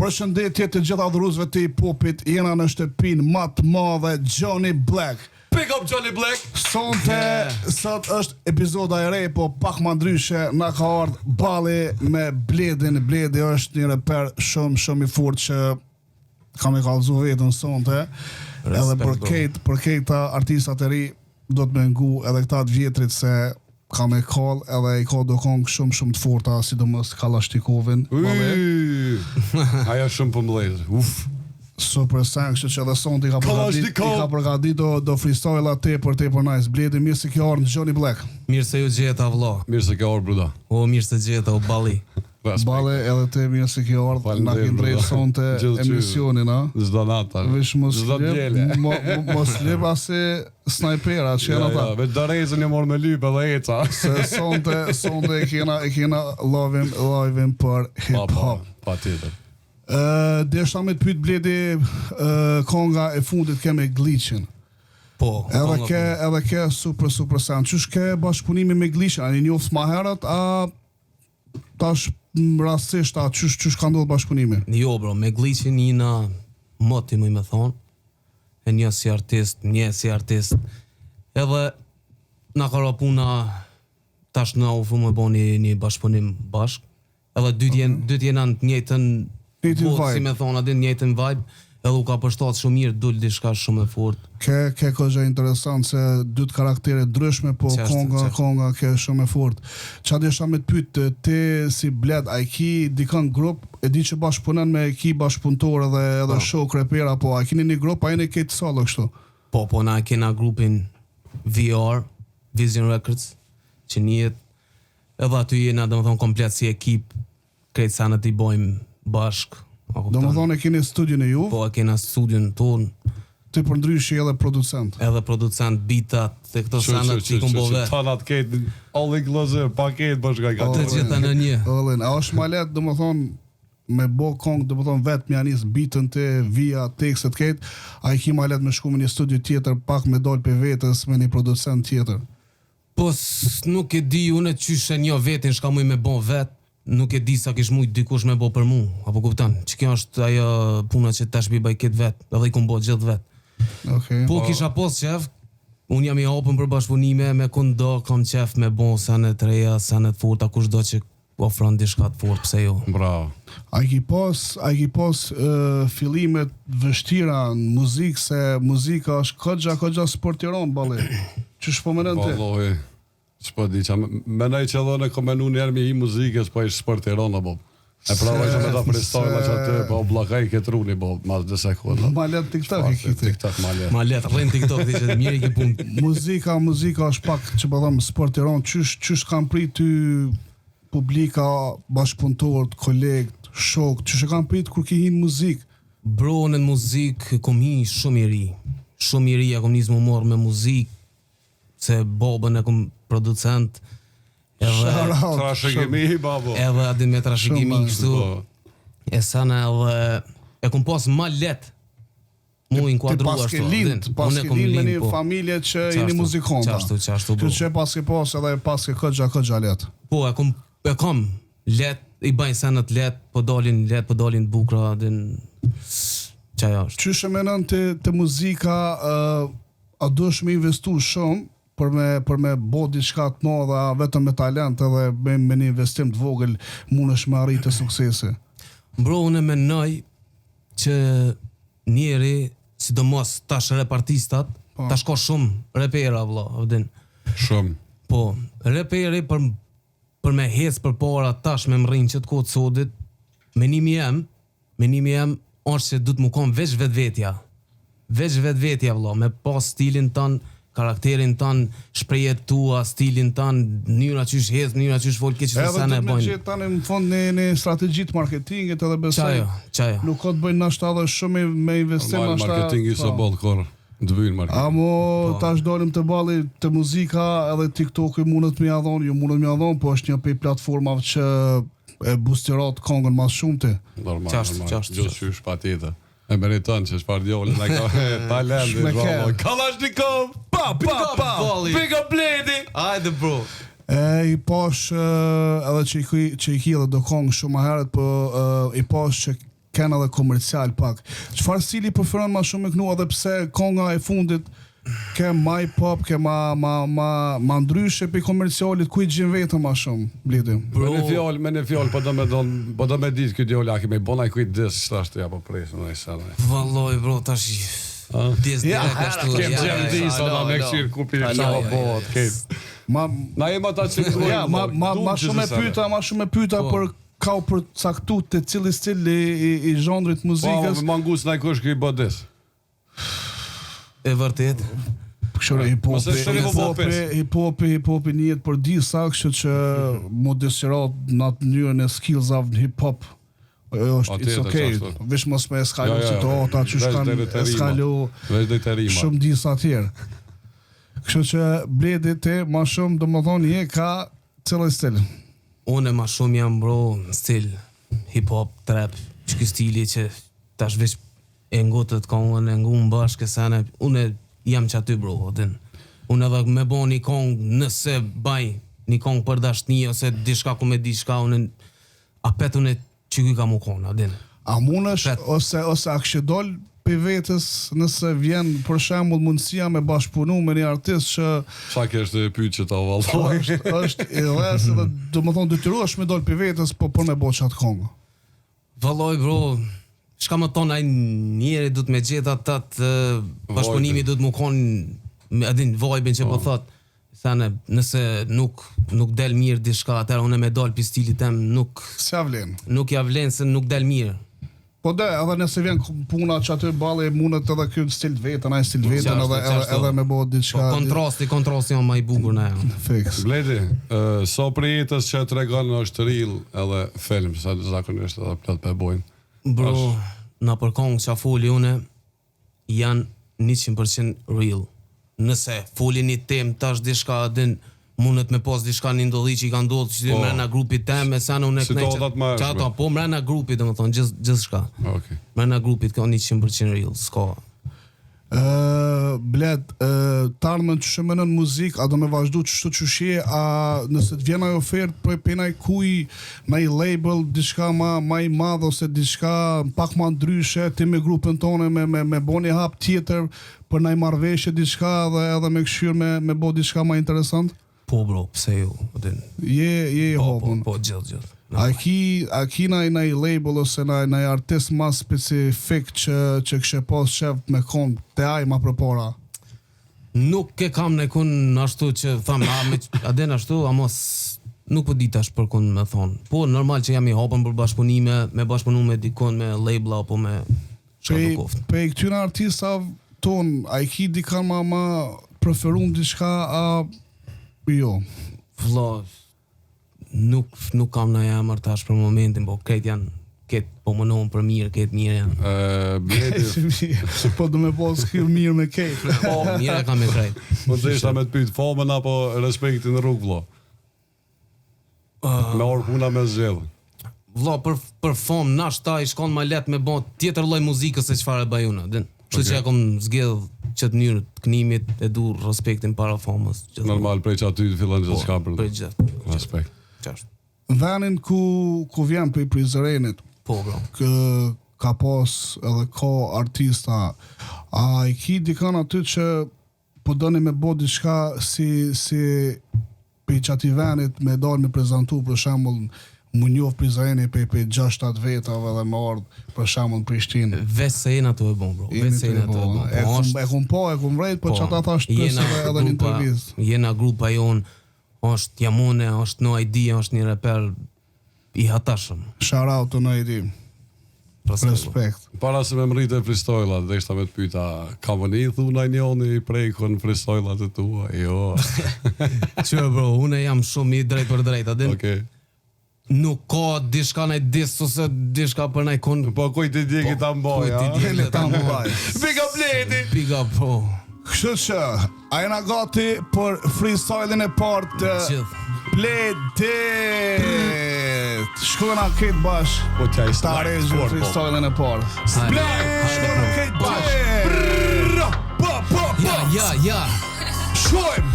Përshëndetje të gjitha adhuruesve të hip-hopit, jena në shtëpinë më të madhe Johnny Black. Pick up Johnny Black. Sot është epizoda e re, po pak më ndryshe, na ka ardhur balli me Bledin. Bledi është një reper shumë i fortë që kam e kallëzu vetën sonte. Edhe për këta artistat e ri do të më ngu edhe këta të vjetrit se kam e kall edhe i ka do kongë shumë të forta, sidomos Kalashnikovin. Aja shumë pëmblejt. Super sang, që edhe sonte i ka përgadit do freestyle tepër nice. Bledi, mirë se ke ardhur në Johnny Black. Mirë se ju gjeta vlla. Mirë se ke ardhur bruda. O mirë se gjeta o balli. Balle edhe te mirë se ke ardhur. Na ke drejt sonte emisionin, a? Çdo nata. Vesh mos leba se snajpera që janë ata. Vetë darezën e mor me lyp edhe eca. Se sonte e kena live për hip hop. Patjetër. Desha me të pyet Bledi, konga e fundit ke me Glitchin. Po. Edhe ke super sound. Çush ke bashkëpunimi me Glitchin? A i njoft më herët a tash rastisht a çush ka ndodhur bashkëpunimi? Jo bro, me Glitchin jina moti më thon. E një si artist. Edhe na ka puna tash na u më bëni një bashkëpunim bashk. Edhe dy jena në të njëjtën si me thonë, adin njëjtën vibe, edhe u ka përshtat shumë mirë, dul diçka shumë e fortë. Ke këgja interesant se dy të karaktere ndryshme, po konga ke shumë e fortë. Qa desha me të pyet, ti si Bled, a i ki dikën grup, e di që bashkëpunen me ki bashkëpunëtor edhe show krepera, po a kini një grup, a i në kejtë salë kështu? Po, na kena grupin VR, Vision Records, që njët, edhe aty jena, dhe më thonë, komplet si ekip, krejtë sanët i bojmë bashk. Do më thonë e keni studion e ju? Po, e kena studion ton. Ti për ndryshi edhe producent? Edhe producent, bitat, të këto sanat që i kom bo vetë. Tanat ketë, all inclusive, paket bashka i ka. Të gjitha në një. A është ma letë, do më thonë, me bo kongë, do më thonë vetë me anis bitën të via, tekstet ketë, a i ki ma letë me shku me një studio tjetër, pak me dollë për vetës me një producent tjetër? Po, nuk e di, unë e qyshe një vetin, shka muj me bo vetë, nuk e di sa kish mujt dikush me bo për mu, apo kuptan, që kjo është ajo puna që tash bi baj ketë vetë, edhe i kom bo gjithë vetë. Po kisha pos qef, unë jam i hapën për bashkëpunime, me kundo kam qef me bo sanet reja, sanet forta, kush do që ofron dishka të fort, pse jo. Bravo. A i ki pos fillimet vështira në muzikë, se muzika është këgja sportiron, bale. Që shpomenën te? S'po di qa, menaj që edhe në komenu njerë me i muzikës, po ishë sport e rona, bo. E prava që me da freestyle që atë, po blakaj këtë runi, bo, mas dhe sekonda. Ma letë TikTok i kiti. TikTok ma letë. Ma letë, rrën TikTok, dhe që mirë i ki punë. Muzika është pak, që po dhëmë, sport e ronë, qysh kam prit ty publika, bashkëpunëtorët, kolegët, shok, qysh e kam prit kur ki hinë muzikë? Bro, në muzikë, kom hi shumë i ri. Shumë i ri, a kom njës më morë me muzikë, se bobën e kom producent, trashëgimi, babo. Edhe adin me trashëgimi kështu. E sana edhe e kom pas ma let mu inkuadru ashtu. Ti paske lind me një familje që jeni muzikonta. Qashtu bro. Që paske pas edhe paske këgja let. Po, e kom let, i bajnë sanat let, po dalin bukra, adin qaja është. Qyshe menon të muzika, a dush me investu shumë, për me bo diçka të madhe, vetëm me talent edhe me një investim të vogël mundesh me arritë suksese. Bro, unë menoj që njeri, sidomos tash repartistat, tash ka shumë repera vlla, vëdin. Shumë. Po, reperi për me hec për para tash me mrrin që të kohë të sodit, menimi jem është që du të mu kon veç vetvetja. Veç vetvetja vlla, me pas stilin tanë, karakterin tanë, shprejet tua, stilin tanë, njëra qysh hez, njëra qysh folë, keq që të sene e bojnë. Edhe të me gjithë tanë në fond një strategjit marketingit edhe besoj. Qajo. Nuk ka të bëjnë nashta dhe shumë me investim nashta. Marketingi së bolë kërë, dëvynë marketing. Amo, tash dolim të bali të muzika edhe TikTok i mundet me jadhon, po është një pej platformave që e bustirat kongën mas shumë ti. Normal, gjithë qysh pa tjetë. E meriton që është pardjollë, në ka talent, Kalashnikov, pick up Bledi. Ajde bro. I pash edhe që i ki edhe do kongë shumë herët, po i pash që kanë edhe komercial pak. Çfarë stili preferon më shumë me kënu edhe pse konga e fundit ke ma hip-hop, ke ma ndryshe pe komercialit, ku I gjin vetëm ma shumë, Bledi? Me në fjallë, po do me ditë këtë djolla, kemi bona kujt dis, shtasht ja po presë, në isana. Valloj bro, tash dis direkt ashtu. Kem gjem disa na me këshirë kupi në shama bot, këtë. Na jema ta që ma shumë e pyta për ka u përcaktu të cili stil I zhondrit muzikës. Po, mangus na I kush këj bodis. E vërtet. Kështu hip-hopi njët për disa, kështu që mu desirat në atë mënyrën e skills of hip-hop. It's okay. Vish mos me eskalu situata që shkan eskalu shumë disa tjerë. Kështu që Bledi ti ma shumë do më thonë je ka cilë stil. Unë ma shumë jam bro në stil hip-hop, trap, që kë stili që tash veç e ngotët kongën, e ngu më bashkë sene, unë jam që aty bro, unë edhe me bo një kongë nëse baj një kongë për dashtni, ose dishka ku me dishka, unë apet unë që kuj ka mu kona, A munësh, ose a kështë dol për vetës nëse vjen për shembull mundësia me bashkëpunu me një artist që sa ke është pyet që ta vallë. është I rrezë dhe do më thonë detyrohesh me dol për vetës po për me bo qatë kongë. Valloj bro, shka më tonë, ai njeri du të me gjitha atë bashkëpunimi du të më konë, adin vojbin që po thot, thane, nëse nuk del mirë dishka, atëra unë me dal për stilit tem, nuk ja vlen se nuk del mirë. Po edhe nëse vjen puna që aty balli mundet edhe kjo stil vetën, ai stil vetën edhe me bo diçka. Kontrasti janë më I bukur na janë. Fix. Bledi, so për jetës që tregon është real edhe film, sa zakonisht edhe plot për bojnë. Bro, na për kongë që a foli une, janë 100% real. Nëse foli një tem, tash dishka din, mundet me pas dishka një ndodhi që I ka ndodhë që të mrena grupit tem, e sana unë e kënej që ato, po mrena grupit, dhe më thonë, gjithë shka. Mrena grupit ka 100% real, s'ka. Bled, tarmën që shëmënën muzik, a do me vazhdu qështu qëshje, a nëse të vjen ajo ofertë për penaj kuj, na I label, diçka ma I madh, ose diçka pak ma ndryshe, ti me grupën tonë me bo një hap tjetër, për na I marrveshje diçka edhe me këshyrë me bo diçka ma interesant? Po bro, pse jo, Je hopën. Po, gjithë. A ki na I label ose na I artist ma specifik që kështë pas shef me kon te aj ma përpara? Nuk e kam në kun ashtu që thamë, aden ashtu, amos nuk po ditash për kun me thonë. Po, normal që jam I hopën për bashkëpunime, me bashkëpunu me dikon, me label apo me shkatë koftë. Pe këtyre artista ton, a I ki dika ma preferun diçka a jo? Vlo, nuk kam në jamër tash për momentin, po këtë janë, këtë po mënohën për mirë, këtë mirë janë. Bledi. Po do me po s'kirë mirë me këtë. Po, mirë e kam me krejt. Po të ishta me të pytë famën apo respektin në rrugë, vlo? Me orë puna me zgjedhë. Vlo, për famë, nashta I shkon ma let me bo tjetër lloj muzikës se çfarë bëj unë, din. Kështu që ja kom zgjedh qëtë njërë të kënimit e du respektin para famës. Normal, prej që aty të fillon gjithë shka për prej gjithë. Respekt. Qashtë. Venin ku vjen për I Prizrenit, Po, bro. Ka pas edhe ka artista, a I ki dikan aty që po doni me bo diçka si për qati venit me dalë me prezentu për shembull mu njof Prizreni për 6-7 vetave dhe me ardhë për shembull në Prishtinë. Vetë se jena të e bon, bro. Vetë se jena të e bon. E kum vrejt, po që ata thash të pësë edhe një intervjist. Jena grupa jonë, është Jamone, është No Idea, është një reper I hatashëm. Shout out to No Idea. Respekt. Para se me mrite freestylat, dhe ishta me të pyta, ka më një thuna njoni I prejkon freestylat e tua? Jo. Që bro, une jam shumë I drejt për drejt, adin? Okej. Nuk ka dishka nëj dis ose dishka për nëj kon. Po kujt I djegi ta mboj, ja? Big up Bledi! Big up, bro. Kështu që, a jena gati për freestylin e partë Bledi! Shkojna këtë bash. Po qaj Ta rejzë freestylin e partë. Shkojna këtë bash. Ja. Shkojmë!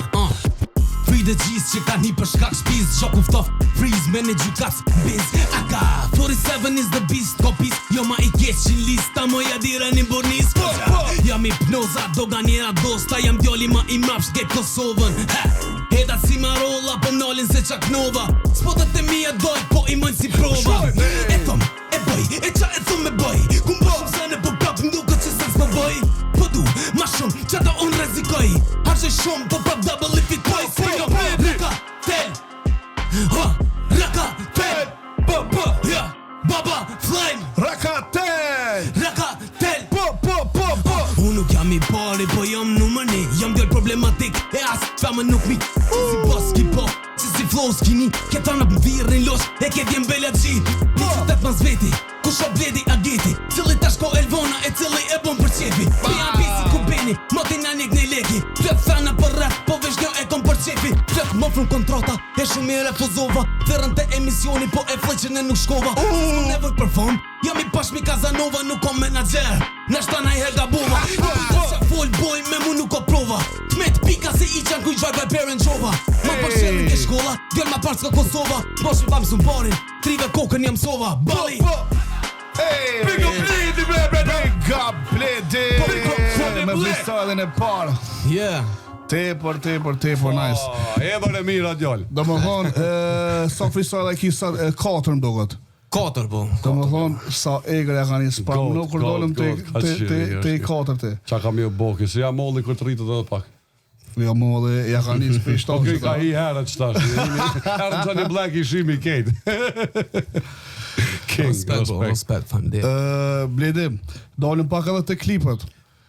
Kujde gjis që ka një për shkak shpiz Gjoku ftof, freeze, me në gjukac biz Aka, 47 is the beast Kopis, jo ma I keq që lista Moja dira një bornis Jam hipnoza, doganiera dosta Jam djoli ma I mrapsh get Kosovën Hedat si marolla, po mnolin se qak nova Spotet e mija doj, po I mojnë si prova E thom, e bëj, e qa e thom me bëj Kum bëshëm zene, po prap mduke që sens më bëj Po du, ma shumë, qa da unë rezikoj Harqe shumë, po prap double if it boy Spring up, raka, tel Raka, tel Ja, baba, flame Raka tel Unë nuk jam I pari, po jam numër një Jam djel problematik, e as femën nuk mi Si boski po, si flow s'kini Këta në pëmvirë një losh, e ke djem bella G Një qytet mas veti, ku sho bledi ageti Cili tash ko Elvona, e cili e bon për qefi Pia bisi ku beni, motin na njek një leki Plët fana për rap, po vesh një e kom për qefi Plët më frum kontrata, e shumë I refuzova Thërën të emisioni, po e fleqen e nuk shkova Never perform, jam I pashmi Kazanova, nuk kom menager Nashta na I hegabova Qa fol boy, me mu nuk o prova Tmet pika se I qanë kuj gjaj by parent qova Ma përshelën ke shkolla, djel ma parës ka Kosova Moshë pa mësën parin, trive kokën jam sova Bali Big up Bledi, Big up Bledi Me freestyle-in e parë Yeah Tepër nice E bërë mira djallë. Do më thonë, sa freestyle e ki sa 4 më dogat 4 po Do më thonë, sa egrë ja ka një spam God, Nuk kur dolem God, te I 4 te Qa kam jo boki, se jam molli kër të rritët edhe pak. Jo molli, ja ka një spej Ok, 7 ka I herët që tash. Herët që një black I shimi kejt. King, Respect, familje Bledi, dolim pak edhe te klipet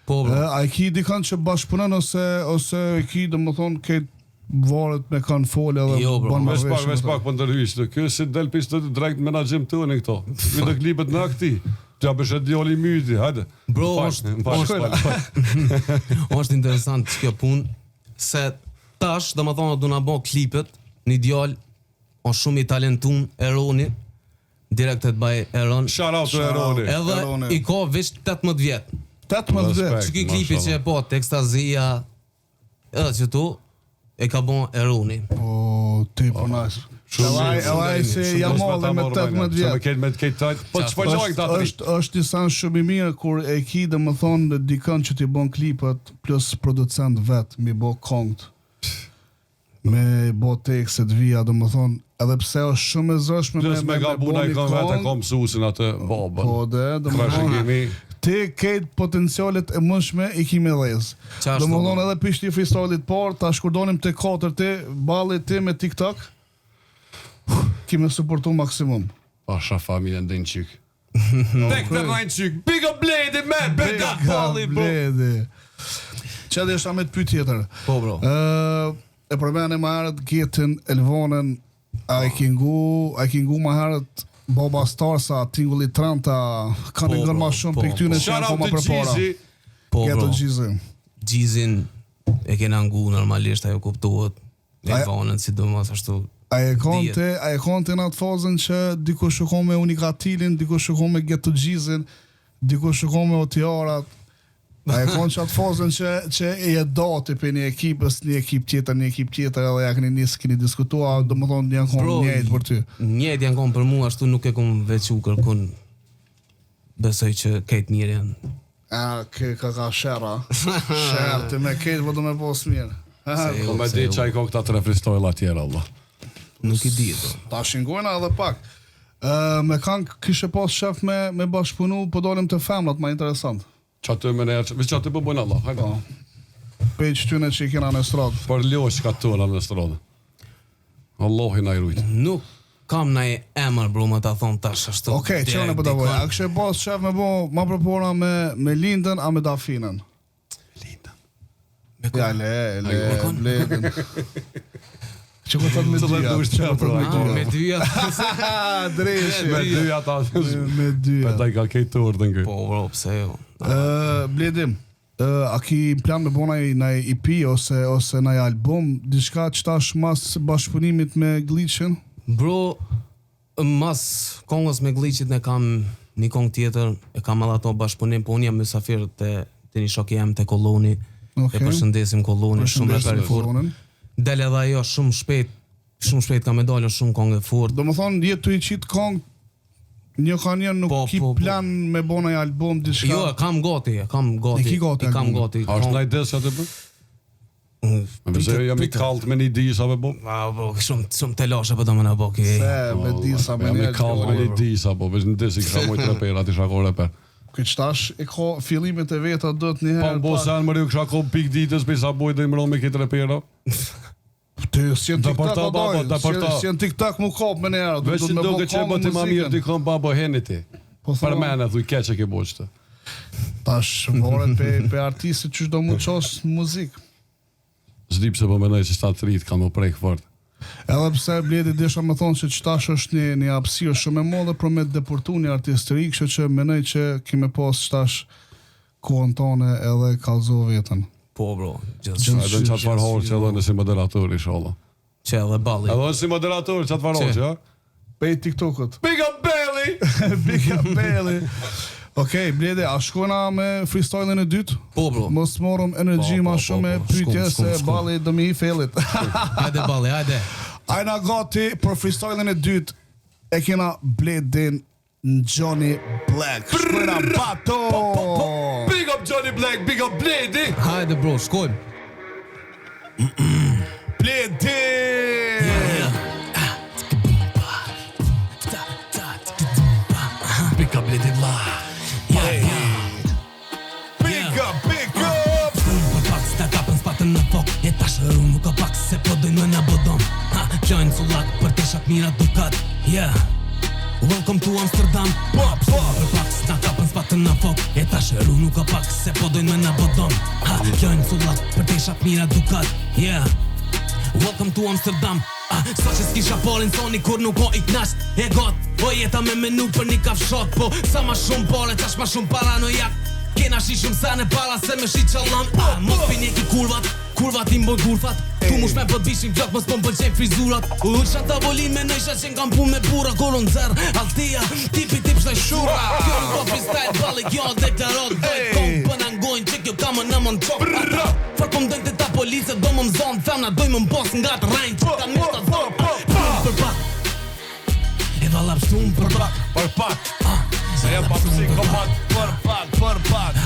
Po bro A I ki dikant që bashkëpunon ose I ki do më thonë këtë varet me kanë folë edhe Jo, bro, bën Vesh pak për ndërhyshtë. Kjo si del pistë të drejt menaxhim të unë këto. Video klipet në akti. Tja bësh e djoli myti, hajde. Bro, është interesant që kjo punë Se tash, do më thonë, du na bo klipet Një djall është shumë I talentun Eroni Directed by Eron Shout out to Eroni. Edhe Eroni. I ka vesh 18 vjet 18 vjet Respekt. Që ki klipi që e po, Tekstazia Edhe që tu E ka bon Eroni O, tipo nice Elaj se jam mollë me 18 vjet Me këtë tajt. Po të shpëgjojnë këta të rritë. është disan shumë I mirë kur e ki dhe më thonë dikën që t'i bon klipet plus producent vet mi bo kongt me bo tekstet via dhe më thonë edhe pse është shumë e zëshme Plus me ga buna I kom vetë e kom susin atë babën. po dhe më Krashë thonë kimi. ti ketë potencialet e mëshme I kimi dhez Qa dhe është më do, thonë edhe pishti freestyle-it par ta shkurdonim të 4 ti balli ti me TikTok kime supportu maksimum Pasha familjen dhe në qyk. Tek të rajnë qyk. Big up Bledi, man. Beda balli, bro. Bledi që dhe është amet pyet tjetër Po bro e përmene ma herët Getin, Elvonen a i kingu ma herët Boba Starsa, Tingulli Tranta kanë Po, ngërë ma bro, shumë po, për këtyne që Shout janë out koma to për para Gjizi. Po Geto bro Gjizi Gjizin E kena ngu normalisht Ajo kuptohet Elvanën si do mas ashtu A e konte në atë fazën që dikush shukon me Unikatilin, dikush shukon me Geto Gjizin, dikush shukon me Otiarat. A e konte që atë fazën që e dati për një ekipës, një ekip tjetër, edhe ja keni nisë, keni diskutua, do më thonë janë konë njëjtë për ty. Njëjtë janë konë për mua, ashtu nuk e kom veçu kërkun. Besoj që kejtë njërë janë. Ka shera. Sherë, të me kejtë vë do me posë mirë. Po me di që a I ko këta 3 freestyle atjera, Allah. Nuk I di do. Ta shingojna edhe pak. Me kanë kishe pas shef me bashkëpunu, po dolim të femrat, ma interesant. Qa të me nërë, vështë qa të bëbojnë Allah, hajde. Pejq tyne që I kena në stradë. Për ljosh ka të në stradë. Allahi na I rujtë. Nuk kam na I emër bro më ta thonë tash ashtu. Okej, që në përta boj. A kështë pas shef me bo ma propora me Lindën a me Dafinën? Me Ja, kon? Bledin. Që ku thot me dyja? Me dyja. Dreshi. Me dy ata. Me dyja. Me taj ka kejtë të urdën këj. Po bro, pse jo. Bledim, a ki plan me bo na EP ose na album, diçka që tash mas bashkëpunimit me Glitchin? Bro, mas kongës me Glitchit ne kam një kongë tjetër, e kam edhe ato bashkëpunim, po unë jam mysafir te një shoki jam te Koloni. Okay. E përshëndesim Koloni, shumë reper I fort. Del edhe ajo shumë shpejt ka me dalë shumë këngë fort. Do më thonë, jetë të i qitë këngë, një ka një nuk ki plan me bo një album, diçka. Jo, kam gati. E ki gati kam album. gati. A është najdes që të bë? Me se jam i kallt me një disa me bo? Shumë të lashe për do më në bo ki. Se, me disa me Jam i një kallt me një disa, po, veç në disi kisha mojt reper, ati shako reper. Këtë qëtash e ka fillimet e veta do të njëherë. Pa më bo sen më rju kisha ko pik ditës, për sa boj dhe i mëro me këtë repera. Të si në TikTok Da o për ta. si në TikTok mu kap me njerë. Veç që do këtë që më të ma mirë t'i kom babo heni ti. Për mene, thuj keqe ke bo qëtë. Tash voret pe artistit që do mu qos muzikë. Zdip se po menoj që shtatë rritë ka më prejkë fort. Edhe pse Bledi desha me thonë që qëtash është një hapësirë shumë e madhe për me deportu një artist të ri, kështu që menoj që kime pas qëtash kohën tonë edhe kallzo vetën. Po bro, Edhe në qatë farhor që edhe nësi moderator inshallah. që edhe balli. Edhe nësi moderator qatë farhor që, Pej TikTokut. Big up Belly! Big up Belly. Okej, Bledi, a shkona me freestyle-in e dytë? Po bro. Mos morëm energji ma shumë e pyetje se balli do mi I fellit. Hajde balli, hajde. Ajna gati për freestyle-in e dytë e kena Bledin Johnny Black. Shkojna bato! Big up Johnny Black, big up Bledi! Hajde bro, shkojmë. Bledi! Big up Bledi vla. Big up, big up! Për pak s'ta kapën s'patën në fok E ta shëru nuk ka pak se po dojnë në bodom Pjojnë sullak për të shak mira dukat Yeah Welcome to Amsterdam Për pak s'ta kapën s'patën në fok E ta shëru nuk ka pak se po dojnë në bodom Pjojnë sullak për të shak mira dukat Yeah Welcome to Amsterdam Sa që s'kisha polin soni kur nuk o I knasht E got, o jeta me menu për një kafshot Po sa ma shumë pole, qash ma shumë paranojak Kena shi shumë sene pala se me shi qallam Mos pini ki kurvat I mboj kurfat Tu mush me pët bishim vlok, mos po m'pëlqen frizurat Ullsha tavolin me nëjsha që n'kam pun me pura Koron zer, altia, tipi tip shlaj shura Kjo nuk po freestyle balli, kjo deklarot Dojt kom për n'angojnë që kjo ka më në mën qok Fër po m'dojnë të ta police, do më m'zonë Femna doj më m'bos nga të rajnë Që ka mirë të zonë Për pak E valap shtum për pak Për pak! Se jam pa psikopat, për pak!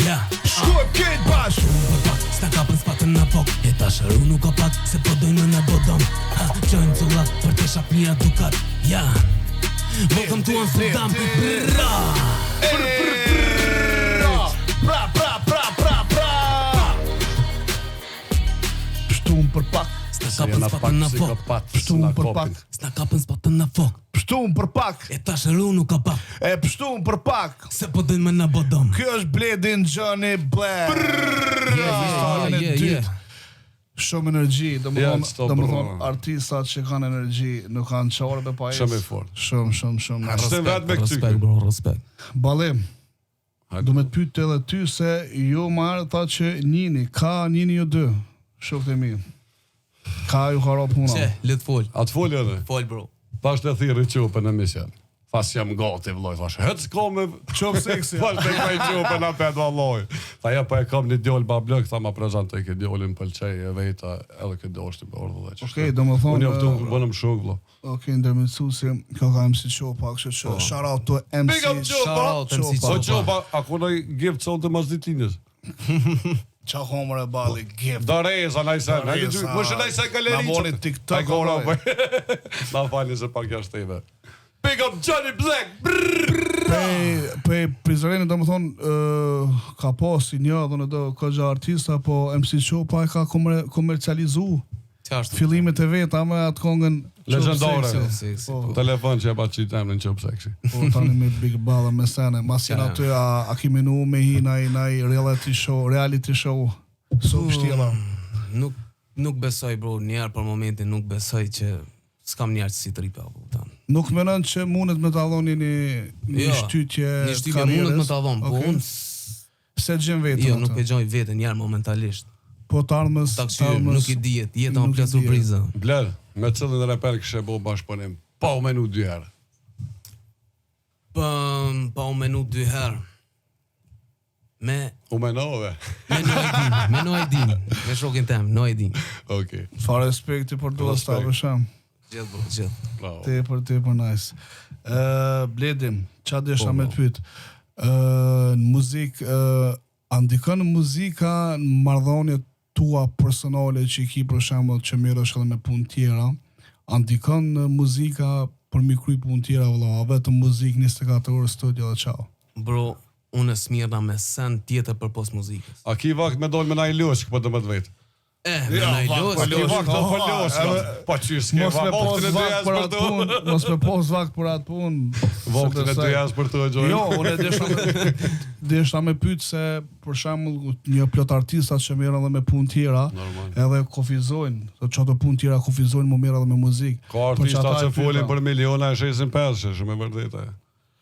Yeah Shkoj këtë bash! Për pak, s'ta kapën s'patën në fok E ta shëru nuk ka pak, se po dojnë në bodom Qojnë cullat për të shak mira dukat Yeah Welcome to Amsterdam Pështum për pak! S'ta kapën s'patën në fok Pështum për pak! S'ta kapën s'patën në fok Pështum për pak! E ta shëru nuk ka pak E pështum për pak! Se po dojnë në bodom Kjo është Bledin Johnny Black! Yeah Shumë energji, do më Ja, thonë, stop, do më bro. thonë, artistat që kanë energji nuk kanë qarë dhe pa Shumë i fort. Shumë. Shtem vetë me Respekt këty. bro, respekt Balim, do me të pytë edhe ty se jo marë tha që njini, ka njini jo dë, shokët e mi. Ka ju ka ro puna. Që, let fol Atë folje edhe. Fol bro Tash të thirë i qupën në mision. Fas jam gati vlloj, thash. Hëtë s'ka me Qopë seksi. Fal me kaj qupën apet valloj. Tha ja po e kam një djol bablok, tha ma prezantoj këtë djolin pëlqej e veta edhe këtë doshti me ordhë dhe që. Okej, do më Unë thonë, joftu bënëm shok vlo. okej, ndërmëtësu si kjo ka MC Qopa, kështë që shout out to MC Big up Qopa! Shout out MC Po Qopa qopa, a kona i gift son të mazditinës. Qa homër e bali, gift. Dareza, najsen. Dareza. Mështë najsen galeri. Na mori TikTok, Na fali se pak jashtë tebe. Big up Johnny Black! Pe Prizreni do më thonë, ka posi një dhe në do këgja artista, po MC Qopa e ka komercializu Qashtu fillimet e veta me atë kongën Legendare. Qop Seksi, Seksi. Po, Telefon që e pa qitë emrin qëpë seksi. po tani me Big Balla me sene. Mas jena aty, a ki menu me hi naj reality show. So pështjela. Nuk besoj bro, njerë për momentin nuk besoj që s'kam njerë si të ripa Nuk menon që mundet me t'alloni një shtytje Një shtytje mundet me t'allon Po unë Se gjem vetën Jo, nuk e gjoj vetën njerë momentalisht Po t'armës Nuk i dijet, jeta më plë surpriza Bler, me cëllin reper kështë e bo bashkëpunim. Pa u menu 2 herë. Pa u menu 2 herë U menove. Me no Aidin, me shokin tem, no Aidin. Okej. Fa respekti për duas ta për shëm. Gjithë bro, gjithë. Bravo. Tepër nice. Bledim, qa desha me të pyet? Në muzik, a ndikon muzika në marrëdhëniet tua personale që i ki për shembull që merresh edhe me punë tjera? A ndikon muzika për mi kry punë tjera valla, a vetëm muzikë 24 orë studio dhe çao? Bro, unë smirna me sen tjetër për post muzikës. A ki vakt me dol me naj losh po të më të vetë? Me na i A los. ki vakt të për losh? Pa qysh ke Mos me pos vaktin e vakt dyjas për për atë të. punë, mos me pos vakt për atë punë. Vaktin e dyjas për të gjojnë. Jo, unë desha me pyet se për shembull një plot artistat që merren edhe me punë tjera, Normal. edhe kufizojnë, se çato punë tjera kufizojnë, më merr edhe me muzikë. Ka artista që folin për miliona e shesin pesë, shumë e vërtetë.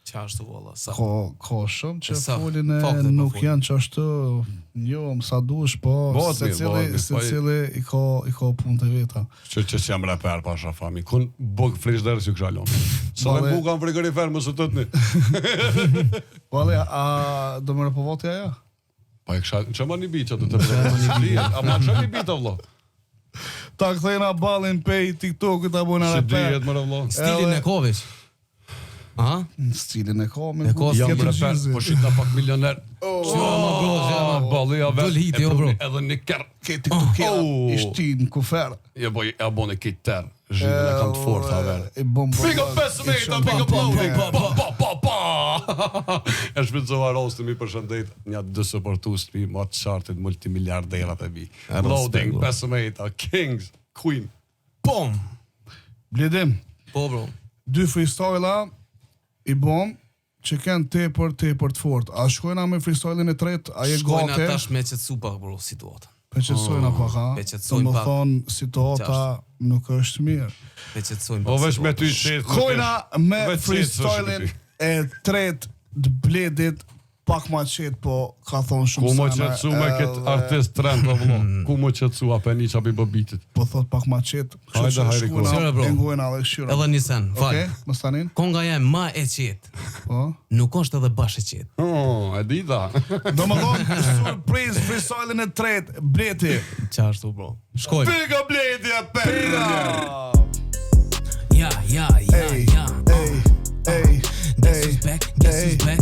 Qa ashtu valla, sa. Ka shumë që Sa, folin e fakte po nuk folin. janë që ashtu njohëm sa dush, po Bëhet se mirë, cili i ka punë të veta. Që jam raper pasha fami. Kun buk frigider si këshalon. Sa Vale. me buka në frigorifer më së tëtni. Vale, a do më repovoti aja? Pa e kësha, që ma një bitë që të të a ma kësha një bitë, vlo. Ta kthejna ballin pej TikTokut apo në Se reper. dijet më vlo. Stilin e kovesh. A? Në stilin e ka me E ka, Jam tjetër raper, gjyzi. po shita pak milioner. ma bro, Balli ja Dol hiti, jo, bro. Edhe një kërë. Ke TikTokera, Oh. ishti në kufer. Ja boj, ja bone kitë tërë. Zhjitën e kam të fort, ha verë. E bom Big up 5 big up loading. Pa. E shpëtëzova rostë mi për shëndet. Një dë supportus të mi, ma të qartit multimiliarderat e mi. Loading, 5 Kings, Queen. Pom! Bledim, Po bro. 2 freestyle-a i bom që kanë tepër të fort. A shkojna me freestyle-in e tretë, a je Shkojnë gati? atash me qëtësu pak bro, situata. Pe qëtësojna pak, ha? pe qetësojnë Të më pak. thonë, situata nuk është mirë. Me qëtësojnë O pak vesh me situata. ty qetë. Shkojna me Vetë freestyle-in qetë e tretë të Bledit, pak ma qetë, po ka thonë shumë Ku më sana, qëtësu me këtë edhe- artist trend, o vlo. Ku më qëtësu, ape një qapi bëbitit. Po thot pak ma qetë. Hajde, hajde, ku. Qyre, bro. E ngojna dhe këshyra. Edhe një sen, fal. Okej, më stanin? Konga jem ma e qetë, Po. nuk është edhe bashkë e qetë. Oh, e dita. Do më thonë, surprise, freestyle-in e tretë, Bleti. Qa ashtu bro. Shkojmë. Piga bledi e për. Ja. Ej, ej, Guess who's back, guess who's back.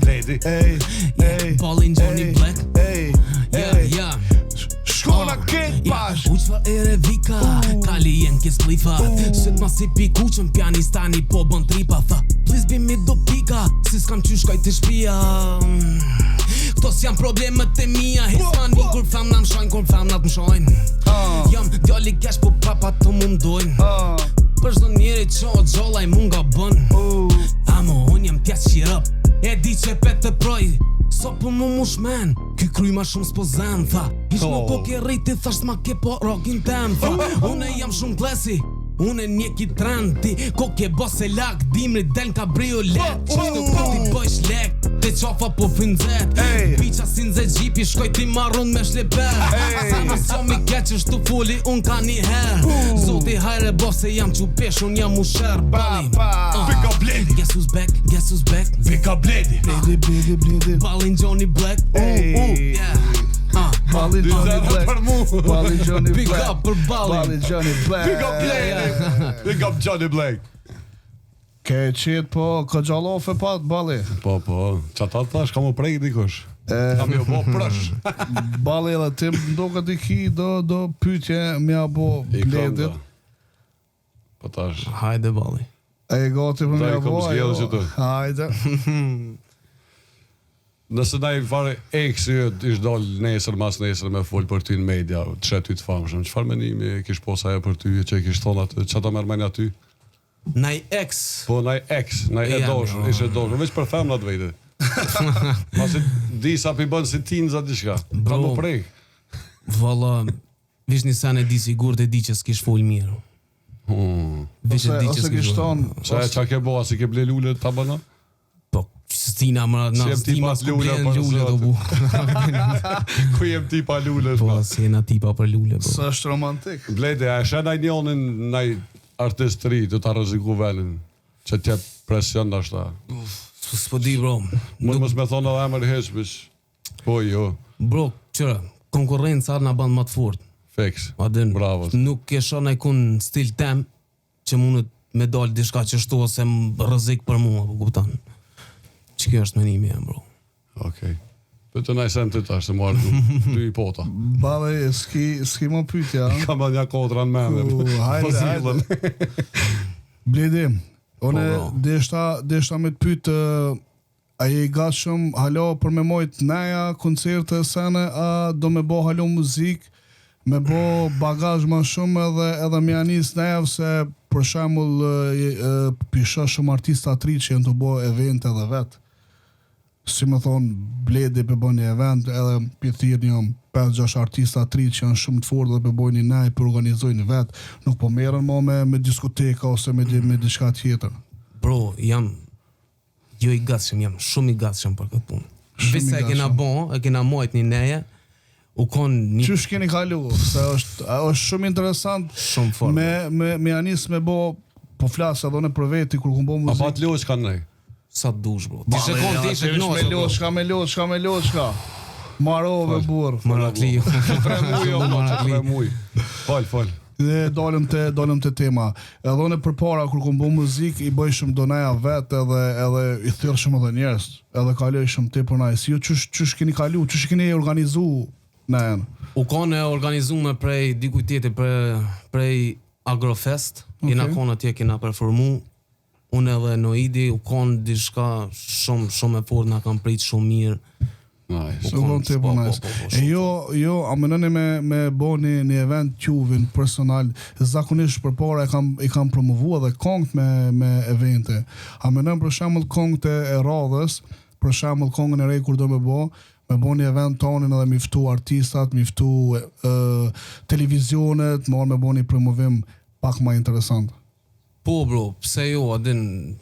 Bledi. ej, ej, Ballin Johnny Black. ej, Ja. Shkona këtë pash. U qfa ere vika, kali jen kes plifa. Sët ma si piku që në pianistani po bën tripa. Tha, please be me do pika, si s'kam qysh kaj të shpia. Këto s'jam problemet e mija, hismani kur femna më shojnë, kur femnat më shojnë. Jam djali kesh po papa të mu mdojnë. Për shdo njeri që o gjolla i mu nga bën. Amo, unë jam pjesë qirëp, e di që pe të proj. So po mu mushmen, ky kry ma shumë s'po zen, tha. Ish më po ke rejti, thasht ma ke po rokin tem, tha. Une jam shumë klesi, une njeki trendi. Ko ke bose lak, dimri del ka briolet. Qështë nuk po ti bëjsh lek, te qafa po finzet. Piqa si nxe gjipi, shkoj ti marrun me shlipet. Sa nësjo mi keq është të foli, un ka një her. Zoti hajre bose jam qupesh, un jam usher. Ballin, Piga bledi. guess who's back, guess who's back. Piga bledi. Bledi. Ballin Johnny Black. Ey. Yeah. Ballin Johnny Dyzena Black. për mu. Ballin Johnny Pick Black. up për ballin. Ballin Johnny Black. Piga bledi. Piga Johnny Black. Ke qetë po, ka gjallofe pat, Balli. Po, që ta thash, ka më prej dikush. Kam jo bo prësh. Balli edhe tim ndoket i ki do pyetje mja bo I kam Bledit. da. Po tash. Hajde balli. E gati për Da, mja i kom bo, zgjedhur që të. Hajde. Nëse na i fare eksi ish dal nesër mas nesër me fol për ty në media, të shet ty të famshëm, çfarë menimi kish posa ajo për ty që e kish thonë atë, çfarë do merr mendja ty? Naj ex. Po naj ex, naj e Ja, doshur, no. ishte doshur, veç për femnat vete. Pasi di sa pi bën si tinza diçka. Ka Bro. më prej. Valla, vish një sen e di sigurt e di që s'kish fol mirë. Vish e di që Ose s'kish kish fol. thonë, Qa ke bo, si ke ble lule ta bëna? Po, stina më Si na jem ti stima pas s'ku lule, blen për lule do zotin. bu. Ku jem ti pa lule? Po, si jena tipa për lule, bro. së është romantik. Blede, a shë naj njonin naj artist ri të ta rëziku velin, që t'jep presion në ashta. S'po di, bro. Mund mos me thonë edhe emër heq, bish. Po jo, Bro, qëra, konkurrenca na bën më të fortë. fix. Adin, Bravo. nuk e shoh najkun stil tem që mundet me dal diçka që shtu ose rrezik për mua, po kupton. Ç'kjo është menimi jam, bro. Okej. Po të na sen të tash të marrë dy hipota. Balle, s'ki më pyetja. Kam edhe një kotra në mendje. Hajde. Bledi, one deshta me të pyet a je i gatshëm halo për me mojt neja koncerte sene, a do me bo halo muzik, me bo bagazh ma shumë edhe me anis neja, se për shembull pisha shumë artista tri që janë të bo evente edhe vetë. Si me thonë, Bledi për bën një event, edhe për thirë një 5-6 artista tri që janë shumë të fortë dhe për bojnë një nej për organizojnë vetë. Nuk po merren me diskoteka ose me diçka tjetër. Bro, jam jo i gatshëm, jam shumë i gatshëm për këtë punë. Visa e kena bon, e kena mojt një neje, u kon një... Qysh keni kalu? Se është shumë interesant Shumë fort. me anis me bo, po flasë edhe në për veti, kur ku bo A muzikë. pa të loç kanë nej. Sa dush, bro. Ti shekon, ti shek nosë, me loçka. Marove, burr. Marakli. 3 muj, o, 3 muj. Fal. Dhe dolëm te tema. Edhe unë përpara kur kom bë muzikë i bëj shumë donaja vet edhe i thyrr shumë edhe njerëz. Edhe kaloj shumë tepër nice. Ju çush keni kalu, çush keni organizu në. U konë e organizume prej dikuj tjetër prej Agrofest. Kena konë atje, kena performu. Unë edhe Noidi u konë diçka shumë e fortë, na kanë prit shumë mirë. Nice. So von te bonus. E jo, a mënoni me boni një event quvin personal, zakonisht përpara i kam promovuar edhe këngët me evente. A mënon për shembull këngët e radhës, për shembull këngën e re kur do me bo një event tonin edhe mi ftu artistat, mi ftu televizionet, me bo një promovim pak më interesant. Po bro, pse jo, adin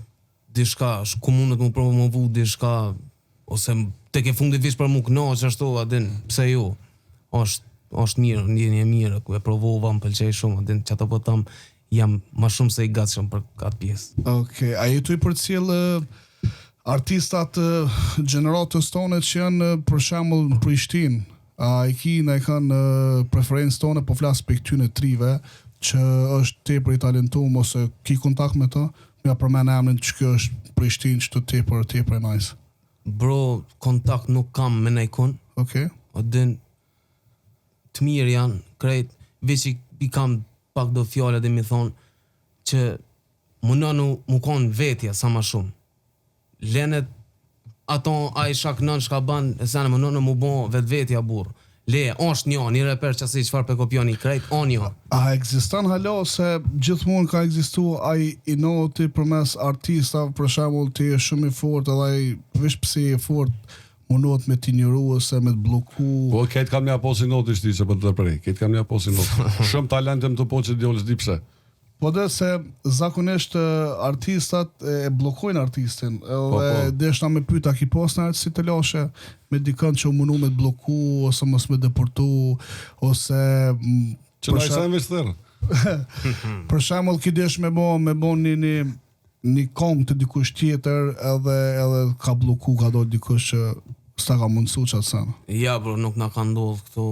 diçka, ku mundet mu promovu diçka, ose tek e fundit vish për mu knaq ashtu, adin, pse jo? Është mirë, ndjenje mirë, ku e provova, më pëlqej shumë, adin, që ato po tam, jam ma shumë se i gatshëm për atë pjesë. Okej, a jetu i përcjell artistat gjeneratës tonë që janë për shembull në Prishtinë, a i kanë preferencë tonë, po flas për këtyne trive, që është tepër i talentuar ose ki kontakt me to, ja përmend emrin që kjo është Prishtinë që tepër e nice. Bro, kontakt nuk kam me najkun, Okej. adin, të mirë janë, krejt, veç i kam pak do fjale dhe mi thonë, që munonu mu konë vetja sa ma shumë. Lenet, ato a i shaknon shka ban, e sene munonu mu bon vetja burë. Le, është një reper që asi qëfar pe kopjoni krejt, një. A ekziston halo se gjithmonë ka ekzistu ai i noti përmes artista, për shembull ti je shumë i fortë edhe ai veç pse je fort mundohet me t'injoru ose me t'bloku. Po, këtë kam një aposi noti shti se për të prej. Këtë kam një aposi noti. Shumë talentim të po që djollës di pse. Po dhe se zakonisht artistat e blokojnë artistin edhe deshna me pyta ki posna si të lashe me dikën që u mundu me të bloku ose mos me deportu ose që na i sajnë veç thërë. për shembull ki desh me bo një këngë të dikush tjetër edhe ka bloku, ka do dikush që s'ta ka mundësu që atë sanë. Ja bro, nuk na ka ndodhë këto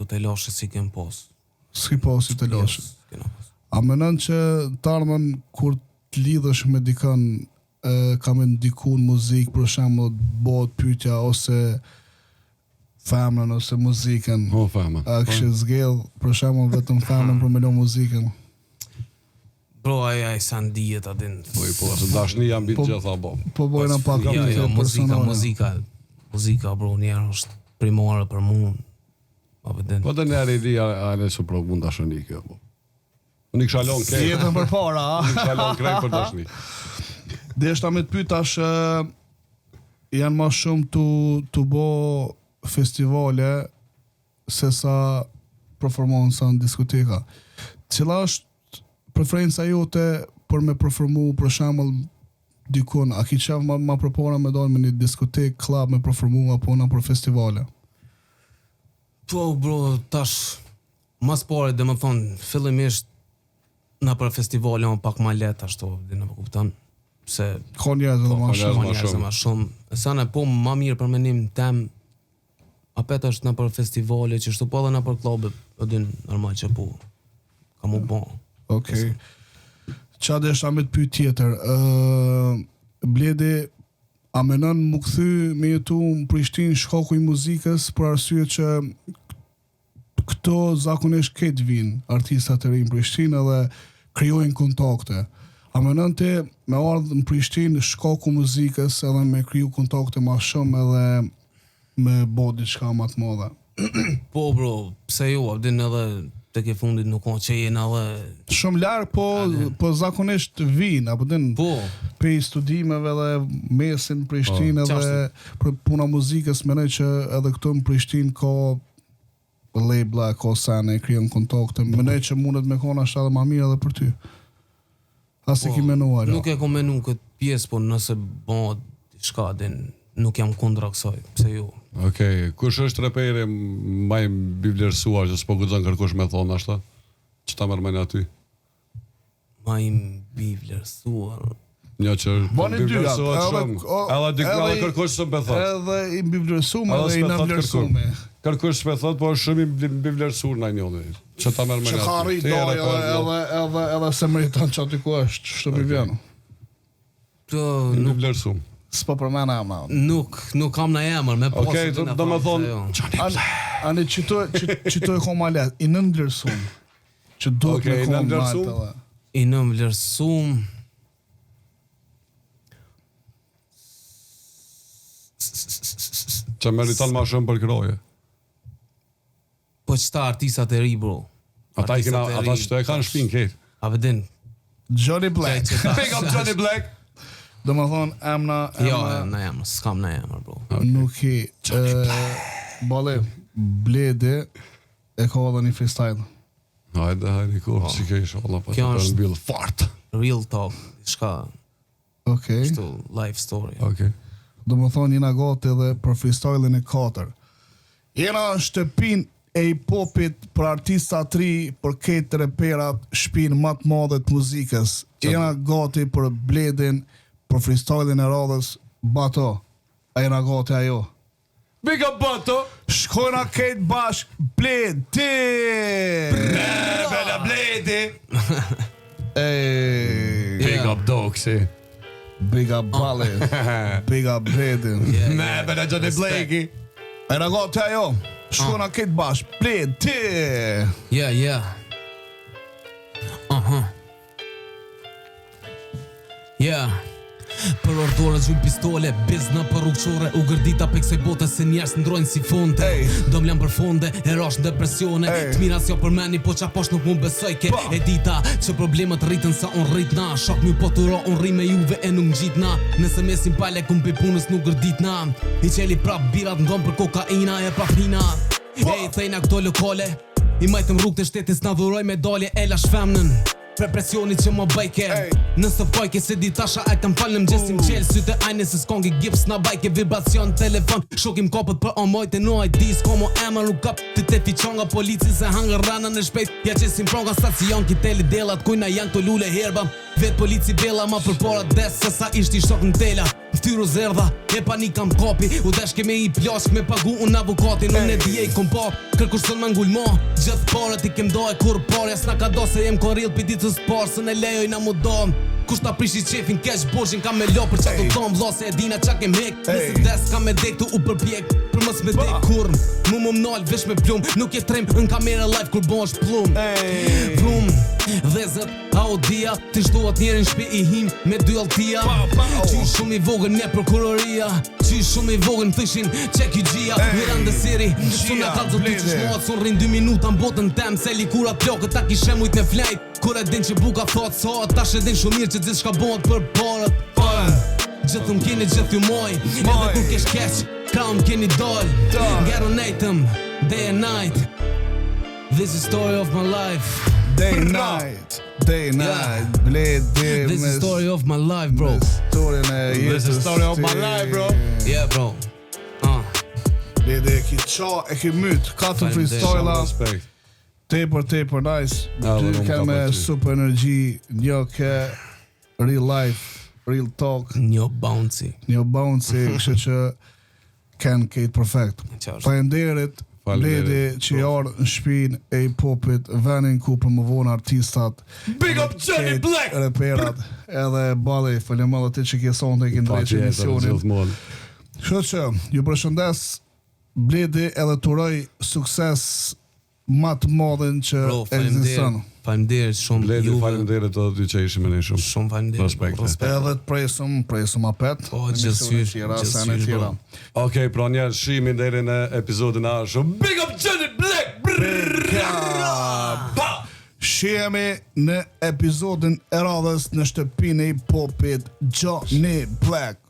të lashe si kem pos. S'ki pos si të lashe. Kena pos. A menon që t'ardhmen kur t'lidhesh me dikën ka me ndiku në muzikë, për shembull bëhet pyetja ose femrën ose muzikën. O, femën. A kështë zgjedh për shembull vetëm femrën për me lo muzikën? Bro, ai sa ndihet adin. Po, se dashni jam bitë gjitha bo. Po bojna pak Ja, personale. muzika bro, njerë është primare për mu. Po dhe njerë i di a ne su provun dashni kjo, bo. Unë i kësha lon krej. Jetën për para, Unë i kësha lon krej për dashni. Deshta me të pyet tash janë më shumë tu bo festivale se sa performanca në diskoteka. Cila është preferenca jote për me performu për shembull dikun, a ki qef ma përpara me dojnë me një diskotek, klub me performu apo në për festivale? Po bro, tash mas pare dhe më thonë, fillimisht na për festivale më pak ma let ashtu, dhe në kupton, se Ka njerëz edhe ma njerëz shumë. ma shumë. ma shumë. E sa në po ma mirë për menim tem Apet është në për festivale, që shtu po edhe në për klube, din normal që po, ka mu bon. Okej. Qa desha me të pyet tjetër, Bledi, a menon mu kthy me jetu në Prishtinë shkoku i muzikës për arsye që këto zakonisht këtë vinë artistat e rinj në Prishtinë edhe krijojnë kontakte. A menon ti me ardhë në Prishtinë shkoku muzikës edhe me kriju kontakte ma shumë edhe me bo diçka ma të madhe? Po bro, pse jo, din edhe tek e fundit nuk ka që jenë edhe Shumë larg, po zakonisht vinë, apo din po, pe studimeve dhe mesin në Prishtinë edhe për puna muzikës, menoj që edhe këtu në Prishtinë ka labela, ka sene, krijon kontakte, menoj që mundet me kona ashtë edhe ma mirë edhe për ty. Asi ki menuar. nuk e kom menu këtë pjesë, po nëse bon diçka din nuk jam kundra kësaj, pse jo. Okej, kush është reperi më i mbivlerësuar që s'po guxon kërkosh me thonë ashta? Ç'ta merr mend aty? Ma i mbivlerësuar. Një që Bani dy mbivlerësohet edhe- shumë. Edhe dikë edhe kërkosh s'e thot. Edhe i mbivlerësume Edhe edhe i s'me thot nëvlerësume. Kërkosh s'e thot, po është shumë i mbivlerësuar na njëri. Ç'ta merr mend Që ka aty? rrit Ti doj edhe edhe se meriton që aty ku është, shtë mi vjenu. Po, i nuk, mbivlerësuar. S'po përmen ama. nuk kam në emër, me posë Okej, do me thonë Ani qëto e kom alet, i nëndlerësum. Që do të Okej, me kom nëndlerësum. malë edhe. i në vlerësum. Që meriton ma shumë për kroje. Po qëta artistat e ri, bro. Ata që e kanë shpinë ketë. A vedin, Johnny Black. Big up Johnny Black. Do më thonë, emna jo, në emër, s'kam në emër, bro. nuk i... Bale, Bledi e ka edhe një freestyle. Hajde, ku, që ke isha, Allah, pa Kjo që të është- mbyllë fart. Real talk, shka, Okej. shtu, life story. Okej. Do më thonë, jena gati edhe për freestyle-in e 4. Jena në shtëpin e hip-hopit për artista të ri, për këtë reperat, shpinë më të madhe të muzikës. Jena gati për Bledin, për freestyle-in e radhës, Bato. A jena gati ajo? Big up Bato. Shkojna këtë bashk, Bledi! Bella Bledi. Ej, Big up Doxy. big up Bale, big up Bledin. Me, bella Johnny Blakey. A jena gati ajo? Shkojna këtë bashk, Bledi! Yeah. Yeah. Për ordore gjum pistole, bizna për rrugqore, u gërdita pe kësaj bote se njerës ndrojnë si fonte. Ey. Do m'lem për fonde, e rash në depresione, Ey. t'mira s'jo për meni, po qa posh nuk mu besoj ke. Pa. E dita që problemet rritën sa on rritna, shok mi po të ro, on rri me juve e nuk ngjitna. Nëse mesin pale kum pi punës nuk gërditna, i qeli prap birat ndon për kokaina e prap hina. Pa. Ej, thejna këto lokale, i majtëm rrugë të shtetit s'na dhuroj medalje e lash femnën. Prepresioni që më bajke Ey. Nëse pojke se ditasha e kam falë në mëgjesim qelë Syte ajne se s'kongi gips na bajke vibracion telefon Shokim kopët për omojte no ID s'komo emër nuk kap Ti te fiqon nga polici se hangër rana në shpejt Ja qesim pronga stacion kiteli delat Kujna janë të lule herba Vet polici bella ma për para des Se sa ishti shok në tela Ftyru zerdha e panik kam kapi U deshke me i plask me pagu unë avokatin Unë e dje i kom pap Kërkur sën me ngull ma Gjithë parët i kem doj kur parja S'na ka do se jem koril për ditës parë Së ne lejoj na mu dom Kush ta prishi qefin keq boshin kam me lo për qa të tom Vla se e dina qa kem hek Nëse des kam me dek të u përpjek Për mës me dek kurm Mu më m'nall vesh me plum Nuk je trem në kamera live kur bon është plum Vrum Dhezët, audia Ti shtohet njerin shpi i him me dy altia Qy shumë i vogën ne prokuroria Qy shumë i vogën thyshin qek i gjia Miranda Siri Suna ka zot ty që shmohat Sun rrin 2 minuta në botën tem Se likura plokët ta kishe mujt me flejt Kur e din që buka thot sot Tash e din shumë mirë që gjithë shka bohet për parët Gjithë keni gjithë ju moj Edhe kur kesh keq Ka keni dol Garonatëm Day and night This is story of my life Day night, Bledi. This is story of my life, bro. Storin e jetës. This is story of my ti. life, bro. Yeah, bro. Bledi e ki qa, e ki myt, 4 freestyle-a, Respekt. tepër nice. Ja, Ty dhe ke unë me ka super energy, një ke real life, real talk, Një bouncy. një bouncy, kështu që Ken Kate Perfect. Qartë. Faleminderit Bledi që ardh në shtëpinë e hip-hopit, vendin ku promovon artistat. Big up Johnny Black! Reperat. Edhe balli, falem ti që ke sonte që ndreqë emisionin. Gjithmonë. Kështu që, ju përshëndes Bledi edhe të uroj sukses më të madhin që ekziston. Faleminderit shumë Bledi, juve. faleminderit të dy që ishim me ne shumë. Shumë faleminderit. Respekt. Edhe të presum apet. Po, gjithësysh. Okej, pra njerë shimin deri në episodin a shumë. Big up Johnny Black! Shihemi në episodin e radhës në shtëpinë e hip-hopit Johnny Black.